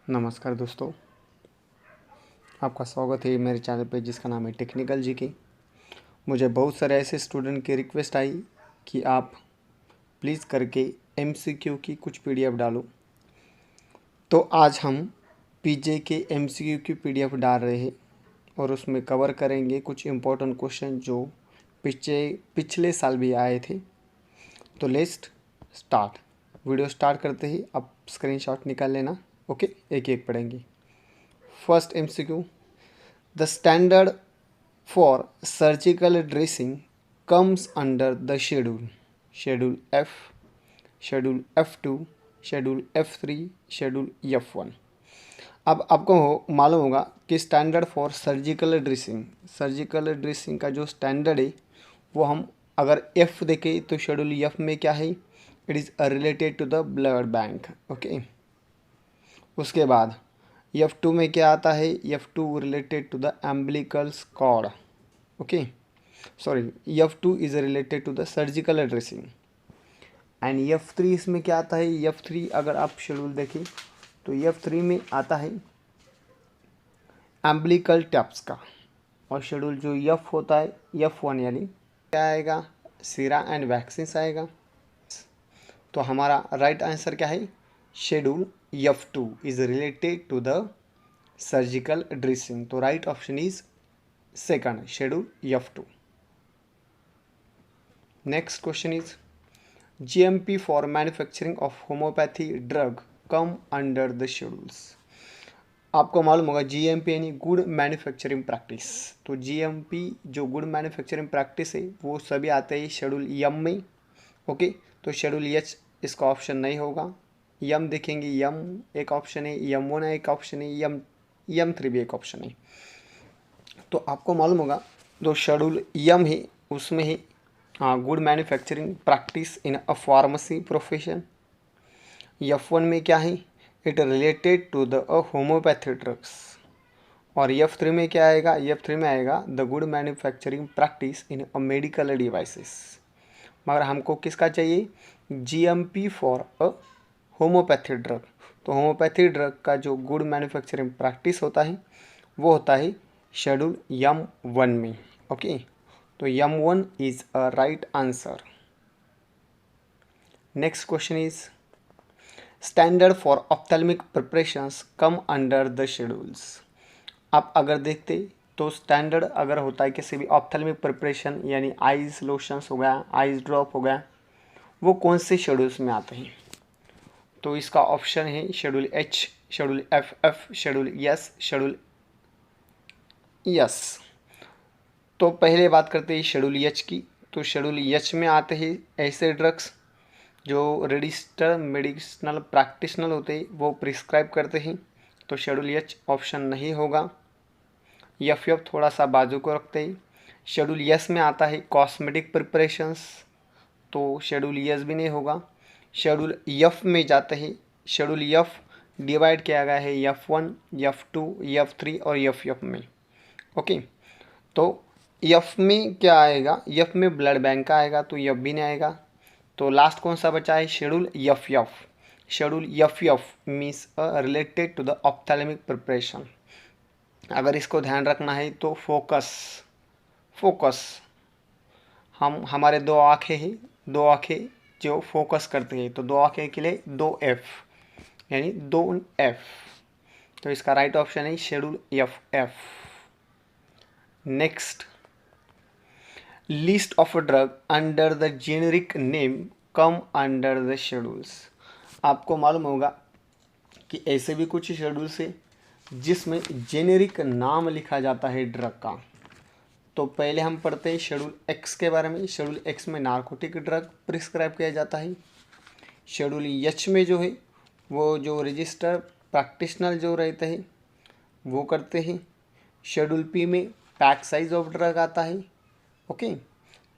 नमस्कार दोस्तों, आपका स्वागत है मेरे चैनल पे जिसका नाम है टेक्निकल जीके। मुझे बहुत सारे ऐसे स्टूडेंट की रिक्वेस्ट आई कि आप प्लीज़ करके एमसीक्यू की कुछ पीडीएफ डालो। तो आज हम पीजे के एमसीक्यू की पीडीएफ डाल रहे हैं और उसमें कवर करेंगे कुछ इम्पोर्टेंट क्वेश्चन जो पिछले साल भी आए थे। तो लेट्स स्टार्ट। वीडियो स्टार्ट करते ही आप स्क्रीनशॉट निकाल लेना। ओके, एक एक पढ़ेंगे। First MCQ, the standard for surgical dressing comes under the Schedule F, Schedule F2, Schedule F3, Schedule F1। अब आपको मालूम होगा कि स्टैंडर्ड फॉर सर्जिकल ड्रेसिंग का जो स्टैंडर्ड है वो हम अगर F देखें तो शेड्यूल F में क्या है, it is related to the blood bank. Okay, उसके बाद F2 में क्या आता है, F2 related to the umbilicals cord. Okay, sorry, F2 is related to the surgical dressing. And F3 इसमें क्या आता है, F3 अगर आप शेड्यूल देखें तो F3 में आता है एम्बिलिकल टैप्स का। और शेड्यूल जो F होता है F1 यानी क्या आएगा, सीरा एंड वैक्सीन्स आएगा। तो हमारा राइट आंसर क्या है, schedule F2 is related to the surgical dressing. तो right option is second, schedule F2। Next question is GMP for manufacturing of homeopathy drug come under the schedules. आपको मालूम होगा GMP यानी गुड मैन्युफैक्चरिंग प्रैक्टिस। तो GMP जो good manufacturing practice है वो सभी आते हैं शेड्यूल M में। ओके, तो शेड्यूल H इसका ऑप्शन नहीं होगा। M देखेंगे, M एक ऑप्शन है, M1 एक ऑप्शन है, M3 भी एक ऑप्शन है। तो आपको मालूम होगा जो शेड्यूल M है उसमें ही good manufacturing practice in a pharmacy profession. F1 में क्या है, it related to the homeopathy drugs. और F3 में क्या आएगा, F3 में आएगा the good manufacturing practice in a medical devices. मगर हमको किसका चाहिए, GMP for a homeopathy drug. तो होम्योपैथी ड्रग का जो गुड मैन्युफैक्चरिंग प्रैक्टिस होता है वो होता है शेड्यूल M1 में। ओके, तो M1 is a right answer. Next question is standard for ophthalmic preparations come under the schedules. आप अगर देखते तो स्टैंडर्ड अगर होता है किसी भी ऑप्थेल्मिक प्रिपरेशन यानी आइज लोशंस हो गया, आइज ड्रॉप हो गया, वो कौन से शेड्यूल्स में आते हैं। तो इसका ऑप्शन है schedule H, schedule FF, schedule S, schedule S। तो पहले बात करते हैं शेड्यूल H की। तो शेड्यूल H में आते हैं ऐसे ड्रग्स जो रजिस्टर्ड मेडिसिनल प्रैक्टिशनर होते हैं वो प्रिस्क्राइब करते हैं। तो शेड्यूल H ऑप्शन नहीं होगा। FF थोड़ा सा बाजू को रखते हैं। शेड्यूल S में आता है कॉस्मेटिक प्रिपरेशंस, तो शेड्यूल S भी नहीं होगा। शेड्यूल F में जाते हैं, शेड्यूल F डिवाइड किया गया है F1, F2, F3 और FF में। ओके, तो F में क्या आएगा, F में ब्लड बैंक का आएगा तो F भी नहीं आएगा। तो लास्ट कौन सा बचा है, schedule FF। Schedule FF means related to the ophthalmic preparation. अगर इसको ध्यान रखना है तो फोकस हमारे दो आँखें हैं, दो आँखें जो फोकस करती है, तो दो आँखें के लिए 2F यानी 2F। तो इसका राइट ऑप्शन है schedule FF। Next, list of drug under the generic name come under the schedules. आपको मालूम होगा कि ऐसे भी कुछ शेड्यूल्स है जिसमें जेनेरिक नाम लिखा जाता है ड्रग का। तो पहले हम पढ़ते हैं शेड्यूल X के बारे में। शेड्यूल X में नार्कोटिक ड्रग प्रिस्क्राइब किया जाता है। शेड्यूल H में जो है वो जो रजिस्टर प्रैक्टिशनर जो रहते हैं वो करते हैं। शेड्यूल P में पैक साइज ऑफ ड्रग आता है। ओके,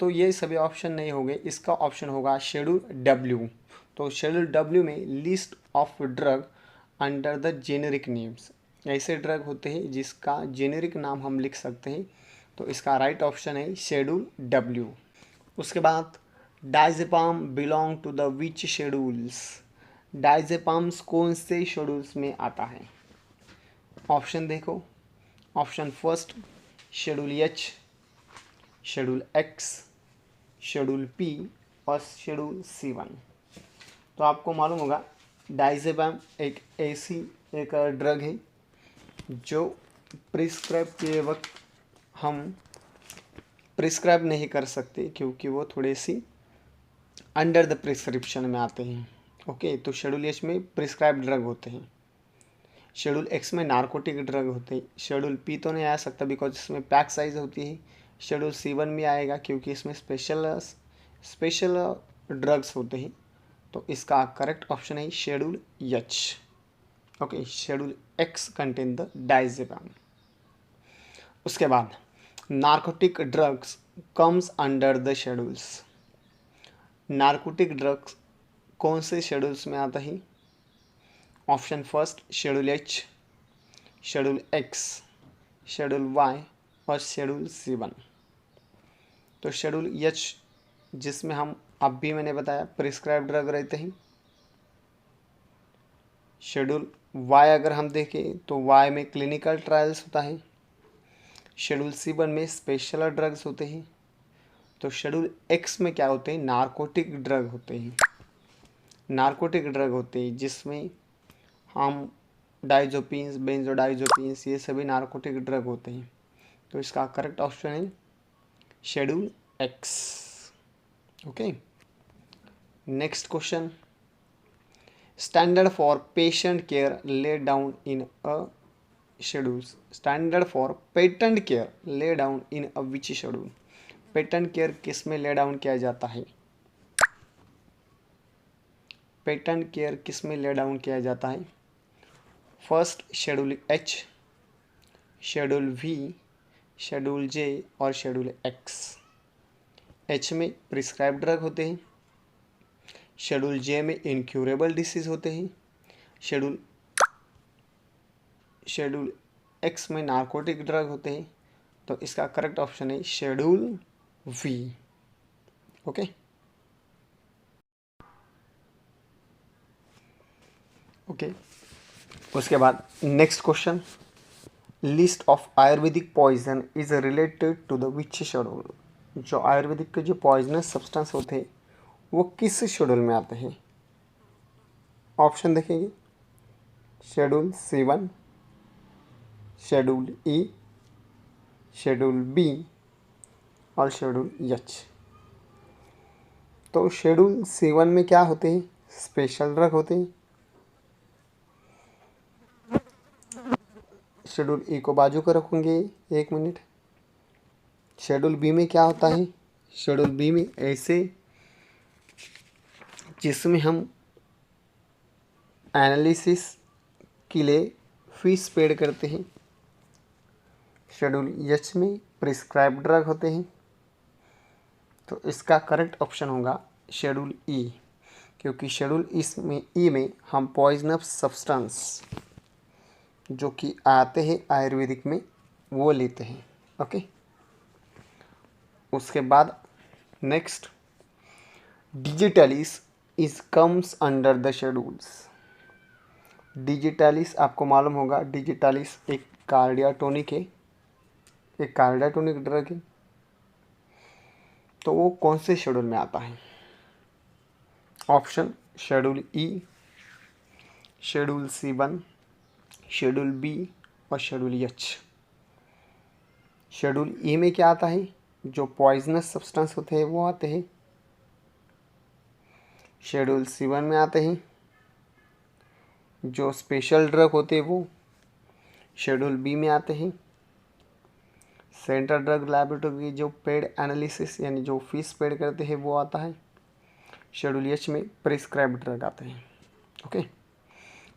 तो ये सभी ऑप्शन नहीं होंगे, इसका ऑप्शन होगा शेड्यूल W। तो शेड्यूल W में list of drug under the generic names, ऐसे ड्रग होते हैं जिसका जेनेरिक नाम हम लिख सकते हैं। तो इसका राइट ऑप्शन है शेड्यूल W। उसके बाद diazepam belong to the which schedules. Diazepams कौन से शेड्यूल्स में आता है। ऑप्शन देखो, option first schedule H, schedule X, schedule P और शेड्यूल C1। तो आपको मालूम होगा डाइजेपम एक ऐसी एक ड्रग है जो प्रिस्क्राइब के वक्त हम प्रिस्क्राइब नहीं कर सकते क्योंकि वो थोड़ी सी अंडर द प्रिस्क्रिप्शन में आते हैं। ओके, तो शेड्यूल एच में प्रिस्क्राइब ड्रग होते हैं, शेड्यूल एक्स में नारकोटिक ड्रग होते हैं, शेड्यूल पी तो नहीं आ सकता बिकॉज इसमें पैक साइज होती है, शेड्यूल C1 में आएगा क्योंकि इसमें स्पेशल ड्रग्स होते हैं। तो इसका करेक्ट ऑप्शन है schedule H. Okay, schedule X contain the diazepam. उसके बाद narcotic drugs comes under the schedules. Narcotic drugs कौन से शेड्यूल्स में आता है? Option first schedule H, schedule X, schedule Y और शेड्यूल C1। तो शेड्यूल एच जिसमें हम अभी मैंने बताया प्रिस्क्राइब ड्रग रहते हैं, शेड्यूल वाई अगर हम देखें तो वाई में क्लिनिकल ट्रायल्स होता है, शेड्यूल C1 में स्पेशल ड्रग्स होते हैं, तो शेड्यूल एक्स में क्या होते हैं? नारकोटिक ड्रग होते हैं। नारकोटिक ड्रग होते हैं जिसमें हम डाइजोपिन्स, बेंजोडाइजोपिन्स, ये सभी नारकोटिक ड्रग होते हैं। तो इसका करेक्ट ऑप्शन है schedule x. Okay, next question, standard for patient care laid down in a schedules. Standard for patent care lay down in a which schedule. Patent care किस में ले डाउन किया जाता है? पेटेंट केयर किस में lay down किया जाता है? First schedule H, schedule V, schedule J और शेड्यूल एक्स। एच में प्रिस्क्राइब ड्रग होते हैं, शेड्यूल जे में इनक्यूरेबल डिसीज होते हैं, शेड्यूल एक्स में नारकोटिक ड्रग होते हैं। तो इसका करेक्ट ऑप्शन है शेड्यूल वी। ओके, ओके, उसके बाद next question, list of ayurvedic poison is related to the which schedule. जो आयुर्वेदिक के जो पॉइजनस सब्सटेंस होते हैं वो किस शेड्यूल में आते हैं? ऑप्शन देखेंगे, शेड्यूल C1, शेड्यूल ई, शेड्यूल बी और शेड्यूल एच। तो शेड्यूल C1 में क्या होते हैं? स्पेशल ड्रग होते हैं। शेड्यूल ई को बाजू को रखेंगे, एक मिनट। शेड्यूल बी में क्या होता है? शेड्यूल बी में ऐसे जिसमें हम एनालिसिस के लिए फीस पेड करते हैं। शेड्यूल एच में प्रिस्क्राइब ड्रग होते हैं। तो इसका करेक्ट ऑप्शन होगा शेड्यूल ई, क्योंकि शेड्यूल इसमें ई में हम पॉइजनस सब्सटेंस जो कि आते हैं आयुर्वेदिक में वो लेते हैं। ओके, उसके बाद next, digitalis is comes under the schedules. Digitalis आपको मालूम होगा, डिजिटलिस एक कार्डियाटोनिक है, एक कार्डियाटोनिक ड्रग है। तो वो कौन से शेड्यूल में आता है? ऑप्शन शेड्यूल ई, शेड्यूल C1, शेड्यूल बी और शेड्यूल एच। शेड्यूल ई में क्या आता है? जो पॉइजनस सब्सटेंस होते हैं वो आते हैं। शेड्यूल C1 में आते हैं जो स्पेशल ड्रग होते हैं वो। शेड्यूल बी में आते हैं सेंट्रल ड्रग लैबोरेटरी जो पेड एनालिसिस यानी जो फीस पेड करते हैं वो आता है। शेड्यूल एच में प्रिस्क्राइब ड्रग आते हैं। ओके,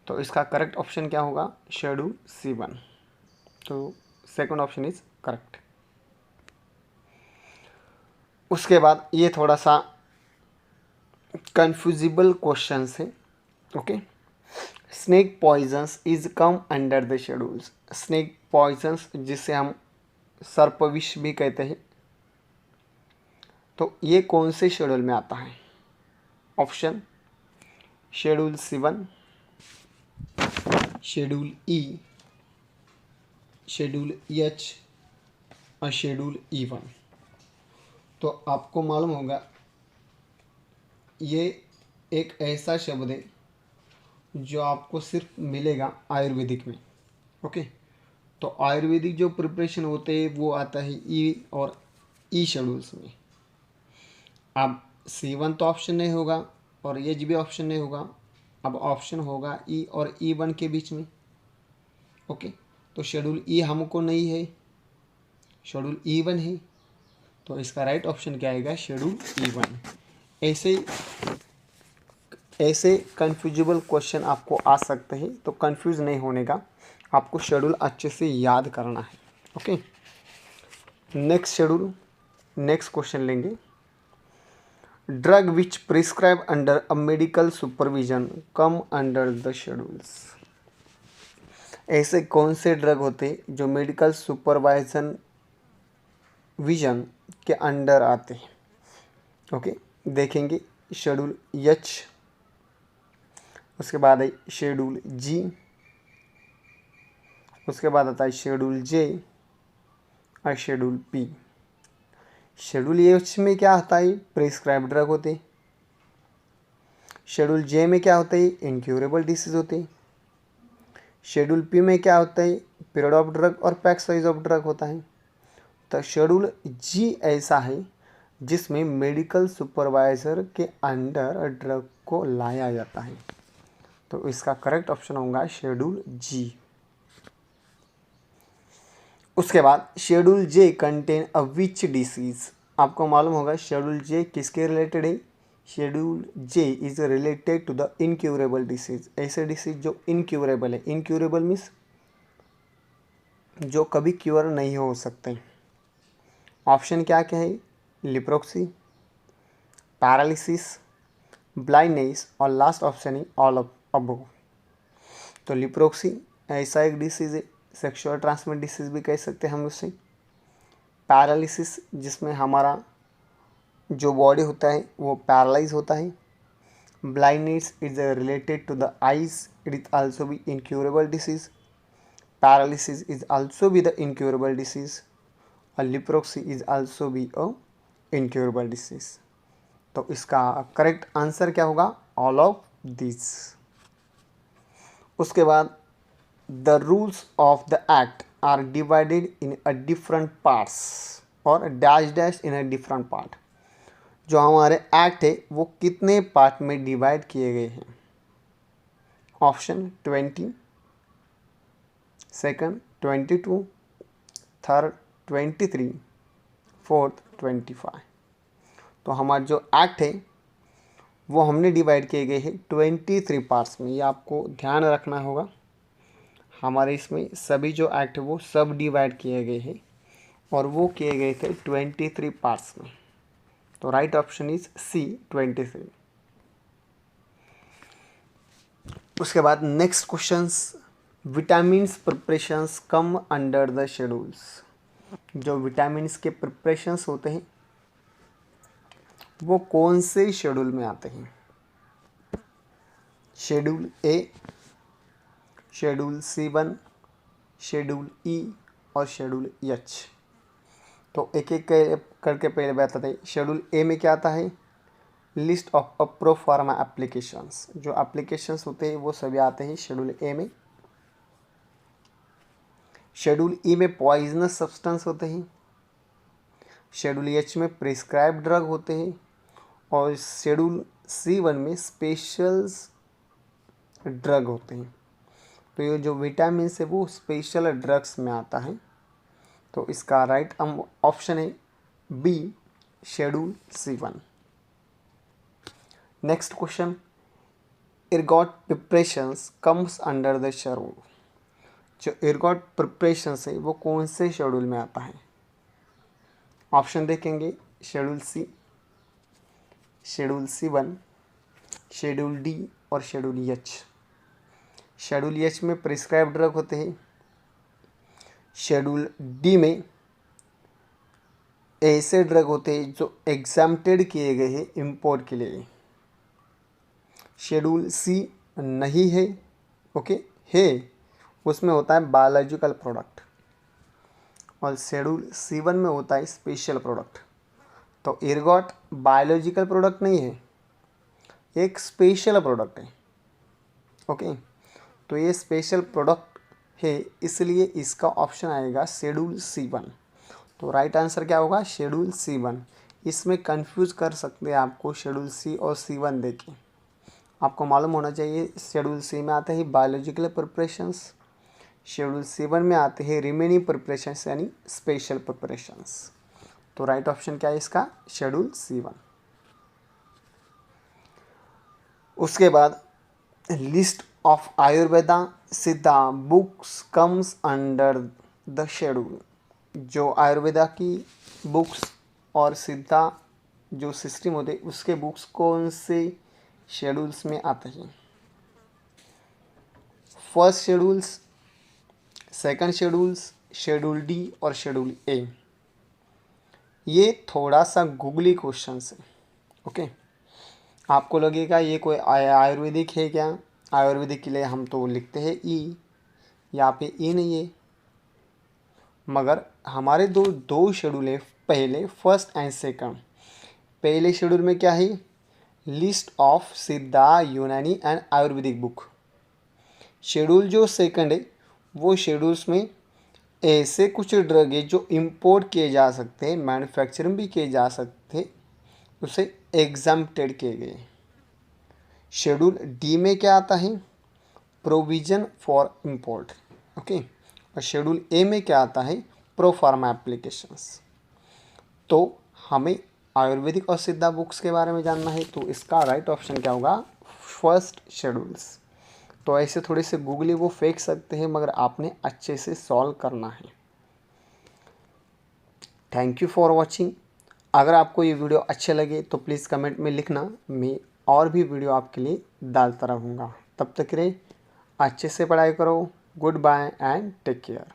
तो इसका करेक्ट ऑप्शन क्या होगा? Schedule C1। तो सेकंड ऑप्शन इज करेक्ट। उसके बाद ये थोड़ा सा कन्फ्यूजिबल क्वेश्चन है। Okay, snake poisons is come under the schedules. Snake poisons जिसे हम सर्पविष भी कहते हैं, तो ये कौन से शेड्यूल में आता है? ऑप्शन शेड्यूल C1, शेड्यूल ई, शेड्यूल एच और शेड्यूल E1। तो आपको मालूम होगा ये एक ऐसा शब्द है जो आपको सिर्फ मिलेगा आयुर्वेदिक में। ओके, तो आयुर्वेदिक जो प्रिपरेशन होते हैं वो आता है ई और ई शेड्यूल्स में। अब C1 तो ऑप्शन नहीं होगा और एच भी ऑप्शन नहीं होगा, अब ऑप्शन होगा ई और E1 के बीच में। ओके, तो शेड्यूल ई हमको नहीं है, शेड्यूल E1 है, तो इसका राइट ऑप्शन क्या आएगा? Schedule E1। ऐसे कन्फ्यूजिबल क्वेश्चन आपको आ सकते हैं, तो कंफ्यूज नहीं होने का, आपको शेड्यूल अच्छे से याद करना है। ओके, नेक्स्ट क्वेश्चन लेंगे। Drug which prescribe under a medical supervision come under the schedules. ऐसे कौन से ड्रग होते जो मेडिकल सुपरवाइजन विजन के अंडर आते हैं? ओके, देखेंगे शेड्यूल एच, उसके बाद है शेड्यूल जी, उसके बाद आता है शेड्यूल जे और शेड्यूल पी। शेड्यूल एच में क्या होता है? प्रिस्क्राइब ड्रग होते। शेड्यूल जे में क्या होता है? इनक्यूरेबल डिसीज होते। शेड्यूल पी में क्या होता है? पीरियड ऑफ ड्रग और पैक साइज ऑफ ड्रग होता है। तो शेड्यूल जी ऐसा है जिसमें मेडिकल सुपरवाइजर के अंडर ड्रग को लाया जाता है, तो इसका करेक्ट ऑप्शन होगा शेड्यूल जी। उसके बाद schedule J contain a which disease. आपको मालूम होगा शेड्यूल जे किसके रिलेटेड है? Schedule J is related to the incurable disease. ऐसे डिसीज जो इनक्यूरेबल है, इनक्यूरेबल मीन्स जो कभी क्योर नहीं हो सकते। ऑप्शन क्या क्या है? लिप्रोक्सी, पैरालिसिस, ब्लाइंडनेस और लास्ट ऑप्शन है ऑल ऑफ अबव। तो लिप्रोक्सी ऐसा एक डिसीज़ है, सेक्सुअल ट्रांसमिट डिसीज़ भी कह सकते हैं हम उसे। पैरालिसिस जिसमें हमारा जो बॉडी होता है वो पैरालाइज होता है। Blindness is related to the eyes, it is also be incurable disease. Paralysis is also be the incurable disease और leprosy is also be a incurable disease. तो इसका करेक्ट आंसर क्या होगा? All of this. उसके बाद the rules of the act are divided in a different parts और dash dash in a different part. जो हमारे एक्ट है वो कितने पार्ट में डिवाइड किए गए हैं? Option 20, second 22, third 23, fourth 25। तो हमारा जो एक्ट है वो हमने डिवाइड किए गए हैं 23 पार्ट्स में। ये आपको ध्यान रखना होगा। हमारे इसमें सभी जो एक्ट है वो सब डिवाइड किए गए हैं और वो किए गए थे 23 पार्ट्स में। तो राइट ऑप्शन इज सी 23। उसके बाद next questions, vitamins preparations come under the schedules. जो विटामिन्स के प्रिपरेशंस होते हैं वो कौन से शेड्यूल में आते हैं? शेड्यूल ए, शेड्यूल C1, शेड्यूल ई और शेड्यूल एच। तो एक एक करके पहले बताते हैं। शेड्यूल ए में क्या आता है? List of proforma applications. जो एप्लीकेशंस होते हैं वो सभी आते हैं शेड्यूल ए में। शेड्यूल ई में पॉइजनस सब्सटेंस होते हैं। शेड्यूल एच में प्रिस्क्राइब ड्रग होते हैं और शेड्यूल C1 में स्पेशल ड्रग होते हैं। तो ये जो विटामिन है वो स्पेशल ड्रग्स में आता है। तो इसका राइट ऑप्शन है B, schedule C1। Next question, ergot preparations comes under the schedule. जो एर्गॉट प्रिपरेशंस है वो कौन से शेड्यूल में आता है? ऑप्शन देखेंगे schedule C, schedule C1, schedule D और शेड्यूल एच। शेड्यूल एच में प्रिस्क्राइब ड्रग होते हैं। शेड्यूल डी में ऐसे ड्रग होते हैं जो एग्जाम्प्टेड किए गए हैं इंपोर्ट के लिए। शेड्यूल सी नहीं है, ओके है, उसमें होता है बायोलॉजिकल प्रोडक्ट। और शेड्यूल C1 में होता है स्पेशल प्रोडक्ट। तो एर्गॉट बायोलॉजिकल प्रोडक्ट नहीं है, एक स्पेशल प्रोडक्ट है। ओके, तो ये स्पेशल प्रोडक्ट है, इसलिए इसका ऑप्शन आएगा शेड्यूल C1। तो राइट आंसर क्या होगा? Schedule C1। इसमें कंफ्यूज कर सकते हैं आपको शेड्यूल C और C1 देके। आपको मालूम होना चाहिए शेड्यूल C में आते हैं बायोलॉजिकल प्रिपरेशंस, शेड्यूल C1 में आते हैं रिमेनिंग प्रिपरेशंस यानी स्पेशल प्रिपरेशंस। तो राइट ऑप्शन क्या है इसका? Schedule C1। उसके बाद लिस्ट ऑफ आयुर्वेदा सिद्धा books comes under the schedule. जो आयुर्वेदा की बुक्स और सिद्धा जो सिस्टम होते हैं उसके बुक्स कौन से शेड्यूल्स में आते हैं? First schedules, second schedules, schedule D और शेड्यूल ए। ये थोड़ा सा गूगली क्वेश्चन है। ओके, आपको लगेगा ये कोई आयुर्वेदिक है क्या? आयुर्वेदिक के लिए हम तो लिखते हैं ई, यहाँ पे ई नहीं है, मगर हमारे दो शेड्यूल है, पहले फर्स्ट एंड सेकंड। पहले शेड्यूल में क्या है? लिस्ट ऑफ सिद्धा यूनानी एंड आयुर्वेदिक बुक। शेड्यूल जो सेकंड है वो शेड्यूल्स में ऐसे कुछ ड्रग है जो इंपोर्ट किए जा सकते हैं, मैन्युफैक्चरिंग भी किए जा सकते हैं, उसे एग्जम्प्टेड किए गए। शेड्यूल डी में क्या आता है? Provision for import. ओके, और शेड्यूल ए में क्या आता है? Proforma applications. तो हमें आयुर्वेदिक और सिद्धा बुक्स के बारे में जानना है, तो इसका राइट ऑप्शन क्या होगा? First schedules. तो ऐसे थोड़े से गूगली वो फेंक सकते हैं, मगर आपने अच्छे से सॉल्व करना है। Thank you for watching. अगर आपको ये वीडियो अच्छे लगे तो प्लीज़ कमेंट में लिखना, मैं और भी वीडियो आपके लिए डालता रहूँगा। तब तक के लिए अच्छे से पढ़ाई करो। Goodbye and take care.